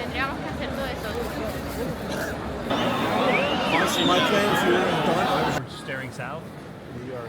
tendríamos que hacer todo eso. Honestly, my plans here in Dawn. We're staring south. We are.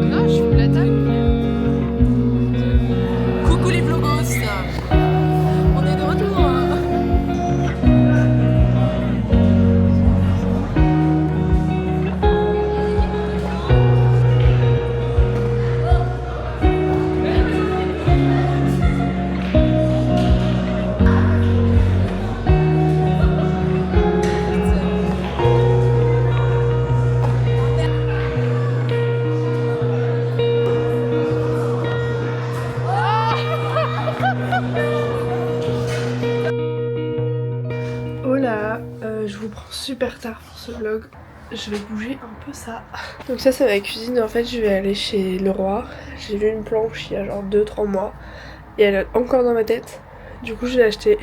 Non, je fume la table. Coucou les vlogos, on est de retour. Hola, je vous prends super tard pour ce vlog. Je vais bouger un peu ça. Donc ça c'est ma cuisine, en fait je vais aller chez Leroy. J'ai vu une planche il y a genre 2-3 mois et elle est encore dans ma tête. Du coup je vais acheter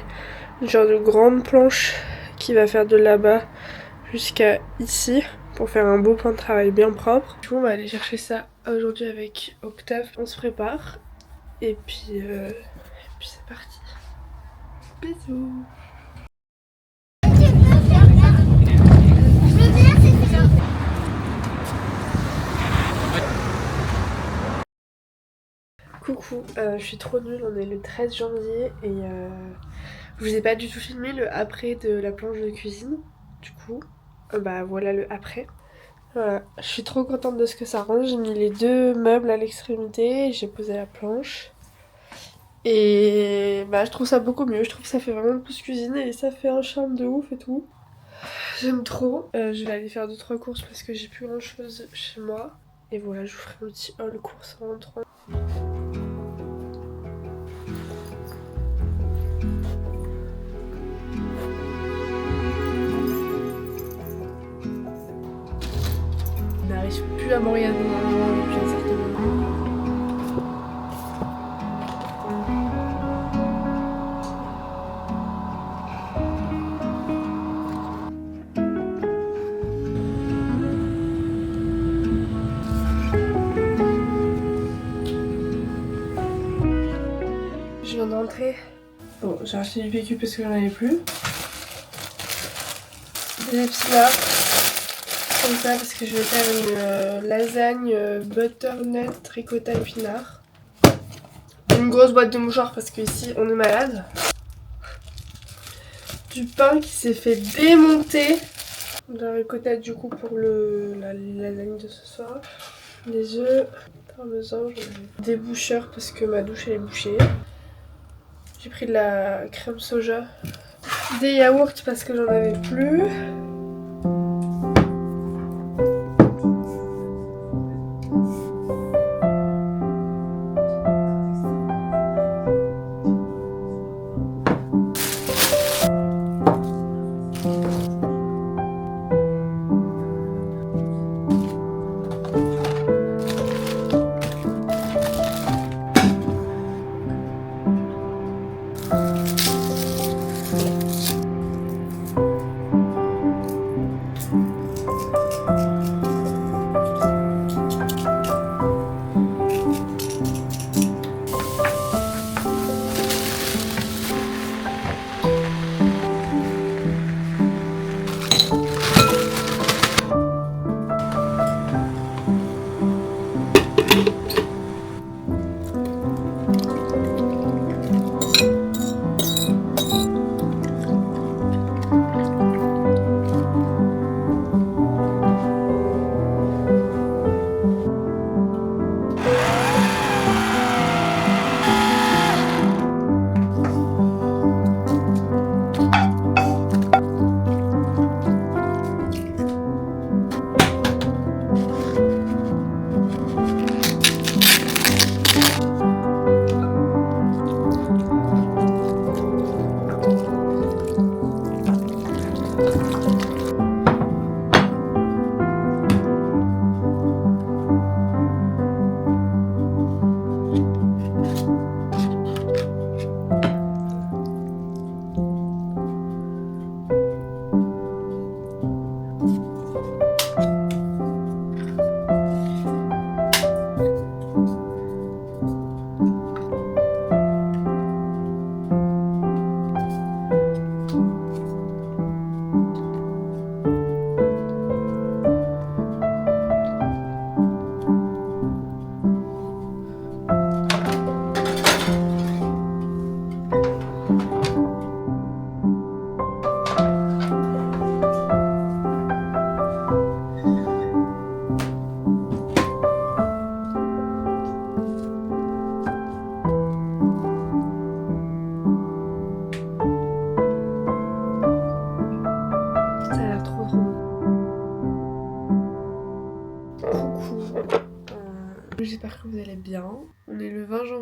une genre de grande planche qui va faire de là-bas jusqu'à ici pour faire un beau plan de travail bien propre. Du coup on va aller chercher ça aujourd'hui avec Octave. On se prépare et puis c'est parti. Bisous. Coucou, je suis trop nulle, on est le 13 janvier et je vous ai pas du tout filmé le après de la planche de cuisine. Du coup, bah voilà le après. Voilà, je suis trop contente de ce que ça rend. J'ai mis les deux meubles à l'extrémité, j'ai posé la planche. Et bah je trouve ça beaucoup mieux, je trouve que ça fait vraiment plus cuisiner et ça fait un charme de ouf et tout. J'aime trop. Je vais aller faire 2-3 courses parce que j'ai plus grand chose chez moi. Et voilà, je vous ferai un petit haul course en rentrant. On n'arrive plus à Montréal depuis un certain moment. Je viens de rentrer. Bon, j'ai acheté du PQ parce que j'en avais plus. Des épinards. Comme ça parce que je vais faire une lasagne butternut ricotta épinards. Une grosse boîte de mouchoirs parce qu'ici on est malade. Du pain qui s'est fait démonter. De la ricotta du coup pour la lasagne de ce soir. Des œufs, parmesan, des boucheurs parce que ma douche elle est bouchée. J'ai pris de la crème soja. Des yaourts parce que j'en avais plus.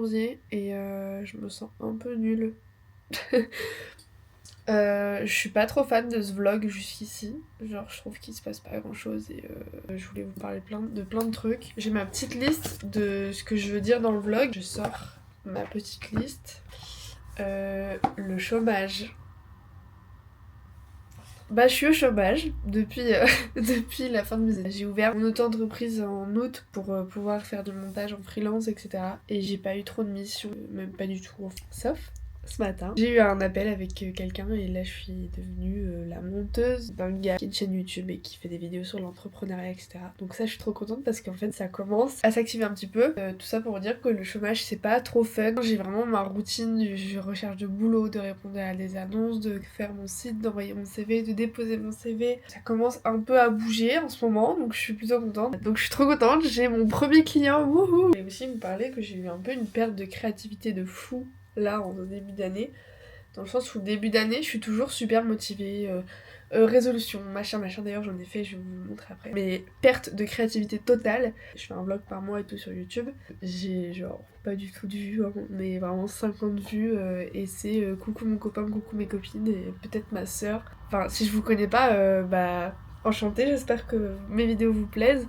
janvier et je me sens un peu nulle. Je suis pas trop fan de ce vlog jusqu'ici, genre je trouve qu'il se passe pas grand chose et je voulais vous parler de plein de trucs. J'ai ma petite liste de ce que je veux dire dans le vlog, je sors ma petite liste. Le chômage. Bah je suis au chômage depuis, depuis la fin de mes études. J'ai ouvert mon auto-entreprise en août pour pouvoir faire du montage en freelance, etc. Et j'ai pas eu trop de missions, même pas du tout, sauf ce matin. J'ai eu un appel avec quelqu'un et là je suis devenue la monteuse d'un gars qui a une chaîne YouTube et qui fait des vidéos sur l'entrepreneuriat, etc. Donc ça je suis trop contente parce qu'en fait ça commence à s'activer un petit peu. Tout ça pour dire que le chômage c'est pas trop fun. J'ai vraiment ma routine de recherche de boulot, de répondre à des annonces, de faire mon site, d'envoyer mon CV, de déposer mon CV. Ça commence un peu à bouger en ce moment donc je suis plutôt contente. Donc je suis trop contente, j'ai mon premier client, wouhou. Et aussi me parler que j'ai eu un peu une perte de créativité de fou là en début d'année, dans le sens où début d'année je suis toujours super motivée, résolution, machin, d'ailleurs j'en ai fait, je vais vous le montrer après. Mais perte de créativité totale, je fais un vlog par mois et tout sur YouTube, j'ai genre pas du tout de vues, hein, mais vraiment 50 vues et c'est coucou mon copain, coucou mes copines et peut-être ma soeur. Enfin si je vous connais pas, bah enchantée, j'espère que mes vidéos vous plaisent.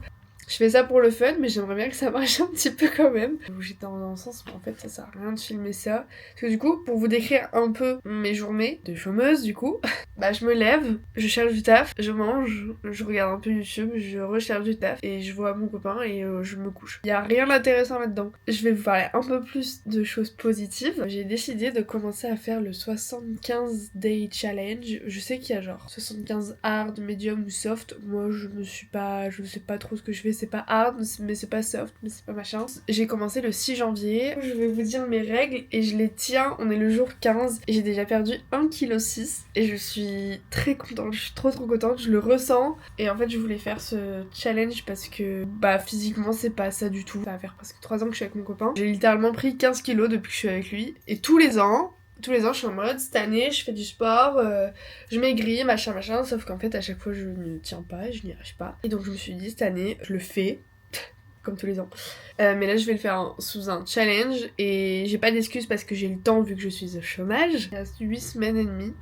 Je fais ça pour le fun, mais j'aimerais bien que ça marche un petit peu quand même. J'étais dans un sens, mais en fait ça sert à rien de filmer ça. Parce que du coup, pour vous décrire un peu mes journées de chômeuse du coup, bah je me lève, je cherche du taf, je mange, je regarde un peu YouTube, je recherche du taf et je vois mon copain et je me couche. Y a rien d'intéressant là-dedans. Je vais vous parler un peu plus de choses positives. J'ai décidé de commencer à faire le 75 Day Challenge. Je sais qu'il y a genre 75 hard, medium ou soft. Moi je sais pas trop ce que je fais. C'est pas hard, mais c'est pas soft, mais c'est pas machin. J'ai commencé le 6 janvier. Je vais vous dire mes règles et je les tiens. On est le jour 15 et j'ai déjà perdu 1,6 kg et je suis très contente. Je suis trop contente. Je le ressens. Et en fait, je voulais faire ce challenge parce que bah physiquement, c'est pas ça du tout. Ça va faire presque 3 ans que je suis avec mon copain. J'ai littéralement pris 15 kilos depuis que je suis avec lui. Et tous les ans, je suis en mode, cette année, je fais du sport, je maigris, machin, sauf qu'en fait, à chaque fois, je ne tiens pas, je n'y arrive pas. Et donc, je me suis dit, cette année, je le fais, comme tous les ans. Mais là, je vais le faire sous un challenge, et j'ai pas d'excuses parce que j'ai le temps, vu que je suis au chômage. Il reste 8 semaines et demie.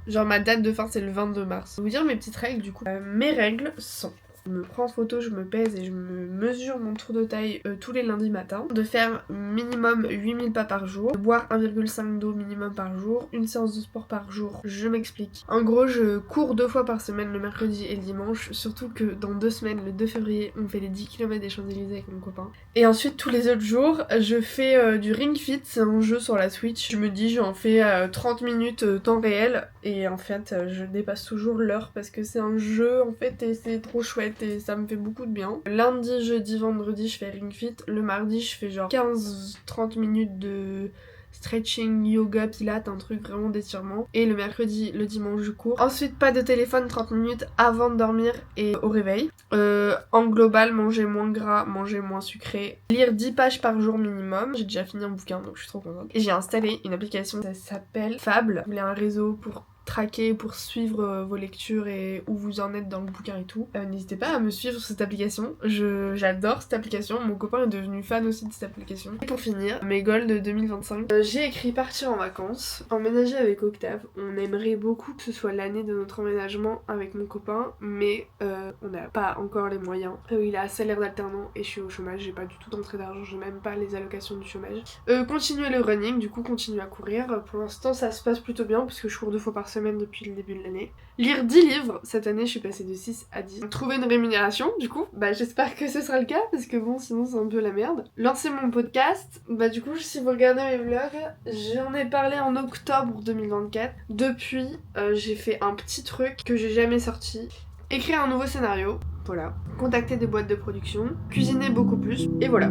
Genre, ma date de fin, c'est le 22 mars. Je vais vous dire mes petites règles, du coup. Mes règles sont... Je me prends en photo, je me pèse et je me mesure mon tour de taille tous les lundis matins. De faire minimum 8000 pas par jour. De boire 1,5 d'eau minimum par jour. Une séance de sport par jour. Je m'explique. En gros, je cours 2 fois par semaine, le mercredi et le dimanche. Surtout que dans 2 semaines, le 2 février, on fait les 10 km des Champs-Élysées avec mon copain. Et ensuite, tous les autres jours, je fais du Ring Fit. C'est un jeu sur la Switch. Je me dis, j'en fais 30 minutes temps réel. Et en fait, je dépasse toujours l'heure parce que c'est un jeu en fait et c'est trop chouette. Et ça me fait beaucoup de bien. Lundi, jeudi, vendredi, je fais Ring Fit. Le mardi, je fais genre 15-30 minutes de stretching, yoga, pilates, un truc vraiment d'étirement. Et le mercredi, le dimanche, je cours. Ensuite, pas de téléphone 30 minutes avant de dormir et au réveil. En global, manger moins gras, manger moins sucré. Lire 10 pages par jour minimum. J'ai déjà fini un bouquin, donc je suis trop contente. Et j'ai installé une application, ça s'appelle Fable. Vous voulez un réseau pour traquer, pour suivre vos lectures et où vous en êtes dans le bouquin et tout. N'hésitez pas à me suivre sur cette application. J'adore cette application. Mon copain est devenu fan aussi de cette application. Et pour finir, mes goals de 2025. J'ai écrit partir en vacances, emménager avec Octave. On aimerait beaucoup que ce soit l'année de notre emménagement avec mon copain, mais on n'a pas encore les moyens. Il a un salaire d'alternant et je suis au chômage. J'ai pas du tout d'entrée d'argent, j'ai même pas les allocations du chômage. Continuer le running, du coup continuer à courir. Pour l'instant ça se passe plutôt bien parce que je cours 2 fois par semaine depuis le début de l'année. Lire 10 livres, cette année je suis passée de 6 à 10. Trouver une rémunération, du coup, bah j'espère que ce sera le cas, parce que bon, sinon c'est un peu la merde. Lancer mon podcast, bah du coup, si vous regardez mes vlogs, j'en ai parlé en octobre 2024. Depuis, j'ai fait un petit truc que j'ai jamais sorti. Écrire un nouveau scénario, voilà. Contacter des boîtes de production, cuisiner beaucoup plus, et voilà.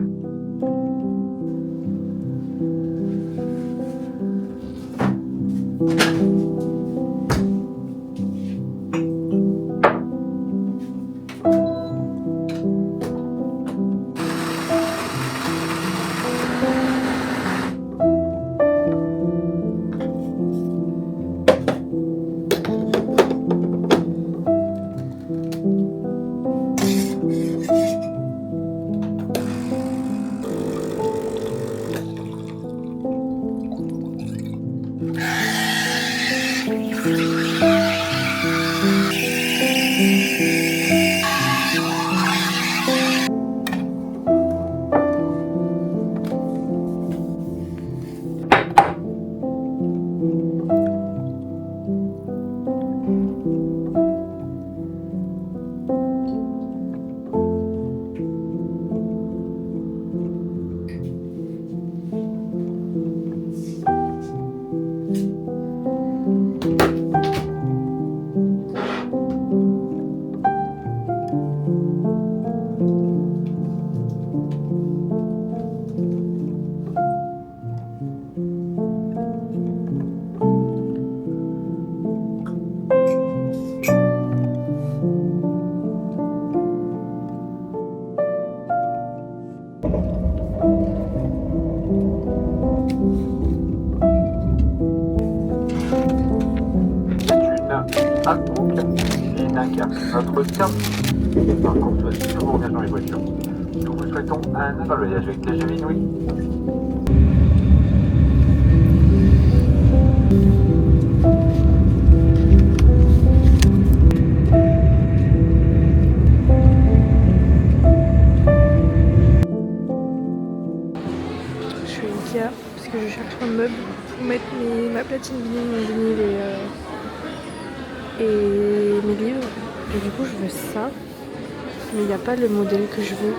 Notre service par courtoisie nous vous engageons les voitures. Nous vous souhaitons un voyage avec TGV Inouï. Je suis à Ikea parce que je cherche un meuble pour mettre ma platine vinyle, mon vinyle et mes livres. Et du coup je veux ça, mais il n'y a pas le modèle que je veux.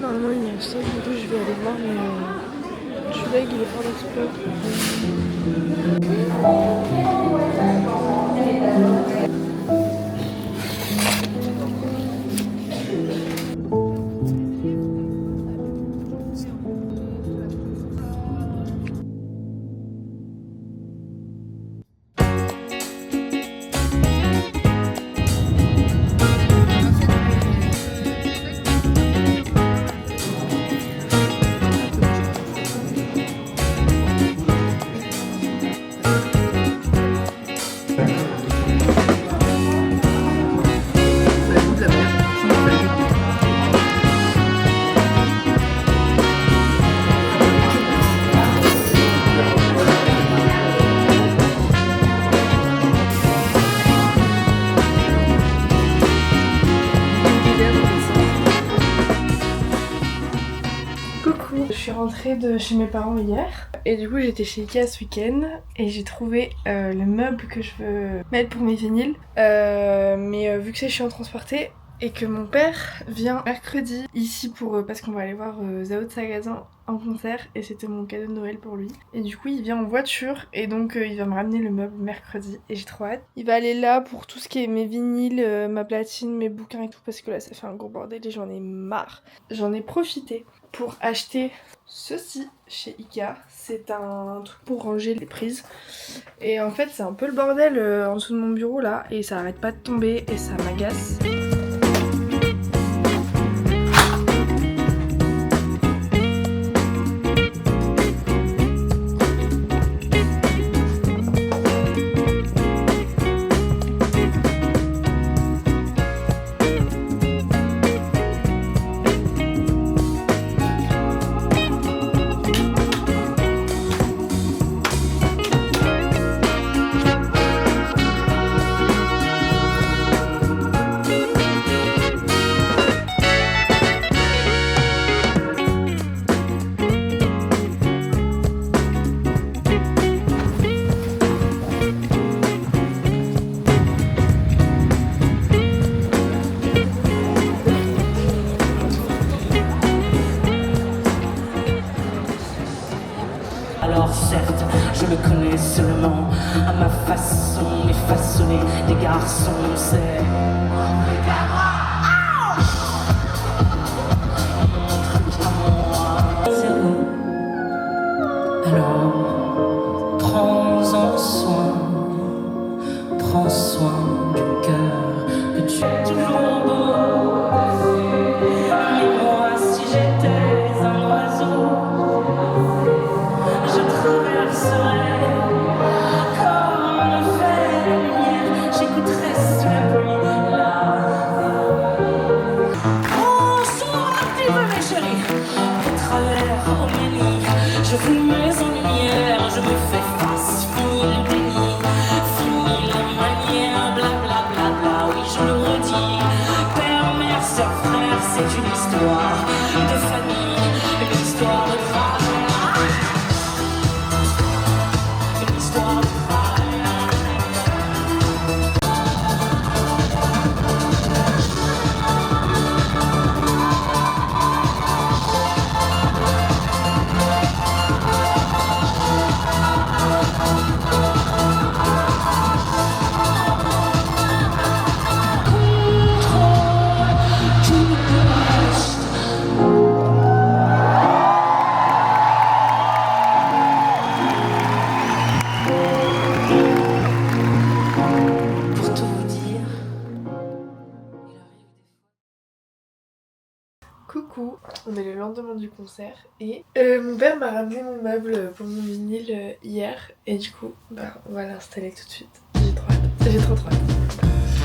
Normalement il y a un stock, du coup je vais aller voir, mais je suis là, il est fort d'exploit. Coucou, je suis rentrée de chez mes parents hier et du coup j'étais chez Ikea ce week-end et j'ai trouvé le meuble que je veux mettre pour mes vinyles, mais vu que c'est chiant à transporter et que mon père vient mercredi ici pour parce qu'on va aller voir Zao de Sagazan en concert et c'était mon cadeau de Noël pour lui, et du coup il vient en voiture et donc il va me ramener le meuble mercredi et j'ai trop hâte. Il va aller là pour tout ce qui est mes vinyles, ma platine, mes bouquins et tout, parce que là ça fait un gros bordel et j'en ai marre. J'en ai profité pour acheter ceci chez Ikea. C'est un truc pour ranger les prises et en fait c'est un peu le bordel en dessous de mon bureau là et ça arrête pas de tomber et ça m'agace. Alors certes, je le connais seulement à ma façon, mais façonner des garçons, c'est... Alors, prends-en soin, prends soin du cœur que tu es toujours beau. Mais moi, si j'étais un oiseau, je traverserais comme le fait la lumière, j'écouterais sous la pluie là. Bonjour, tu veux mes chéris, au travers, au menu, je vous mets en lumière, je me fais face, fini le déni, fini la manière, bla bla bla bla, oui je le redis, père, mère, soeur, frère, c'est une histoire de famille, une histoire de travail, une histoire de travail. Pour tout vous dire, Coucou, on est le lendemain du concert et mon père m'a ramené mon meuble pour mon vinyle hier et du coup on va l'installer tout de suite. J'ai trop hâte. J'ai trop hâte.